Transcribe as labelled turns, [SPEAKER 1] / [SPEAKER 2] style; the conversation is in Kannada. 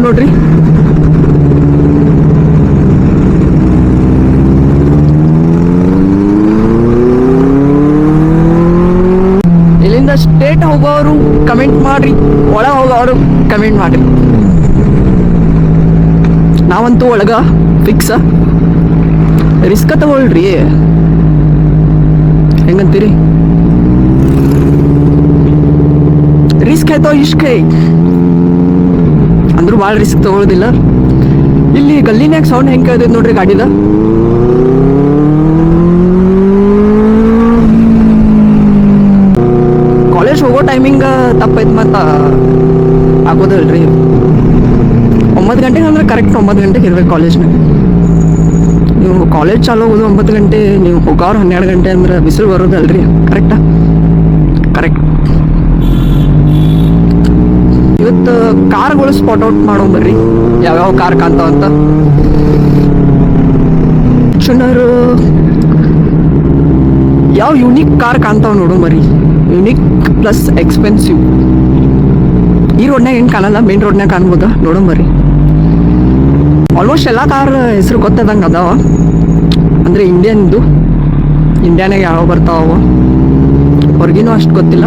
[SPEAKER 1] ನೋಡ್ರಿ. ಇಲ್ಲಿಂದ ಸ್ಟೇಟ್ ಹೋಗೋರು ಕಮೆಂಟ್ ಮಾಡ್ರಿ, ಒಳ ಹೋಗೋರು ಕಮೆಂಟ್ ಮಾಡ್ರಿ. ನಾವಂತೂ ಒಳಗ ಫಿಕ್ಸ. ರಿಸ್ಕ್ ತಗೊಳ್ರಿ, ಹೆಂಗಂತೀರಿ? ರಿಸ್ಕ್ ಆಯ್ತೋ ಇಷ್ಕ್ ಅಂದ್ರೂ ಭಾಳ ರಿಸ್ಕ್ ತಗೊಳ್ಳೋದಿಲ್ಲ. ಇಲ್ಲಿ ಗಲ್ಲಿನ್ಯಾಗ ಸೌಂಡ್ ಹೆಂಗೆ ಕೇಳ್ತೈತೆ ನೋಡ್ರಿ ಗಾಡಿದ. ಕಾಲೇಜ್ ಹೋಗೋ ಟೈಮಿಂಗ್ ತಪ್ಪೈತೆ ಮತ್ತು ಆಗೋದಲ್ರಿ. 9 ಗಂಟೆಗೆ ಅಂದ್ರೆ ಕರೆಕ್ಟ್ 9 ಗಂಟೆಗೆ ಇರ್ಬೇಕು ಕಾಲೇಜ್ನಾಗ. ನೀವು ಕಾಲೇಜ್ ಚಾಲು ಹೋಗೋದು 9 ಗಂಟೆ, ನೀವು ಹೋಗೋರು 12 ಗಂಟೆ ಅಂದ್ರೆ ಬಿಸಿಲು ಬರೋದಲ್ರಿ. ಕರೆಕ್ಟಾ? ಕರೆಕ್ಟ್. ಇವತ್ತು ಕಾರ್ಗಳು ಸ್ಪಾಟ್ ಔಟ್ ಮಾಡೋ ಬರ್ರಿ, ಯಾವ್ಯಾವ ಕಾರ್ ಕಾಣ್ತಾವಂತ. ಚುನರು ಯಾವ ಯುನಿಕ್ ಕಾರ್ ಕಾಣ್ತಾವ ನೋಡು ಬರ್ರಿ. Unique plus expensive. ಈ ರೋಡ್ನಾಗ ಏನು ಕಾಣಲ್ಲ, ಮೇನ್ ರೋಡ್ನಾಗ ಕಾಣ್ಬೋದ, ನೋಡೋ ಬರ್ರಿ. ಆಲ್ಮೋಸ್ಟ್ ಎಲ್ಲ ಕಾರ್ ಹೆಸರು ಗೊತ್ತದಂಗೆ ಅದಾವ, ಅಂದರೆ ಇಂಡಿಯಾನಾಗ ಯಾವ ಬರ್ತಾವ, ಹೊರಗಿನೂ ಅಷ್ಟು ಗೊತ್ತಿಲ್ಲ.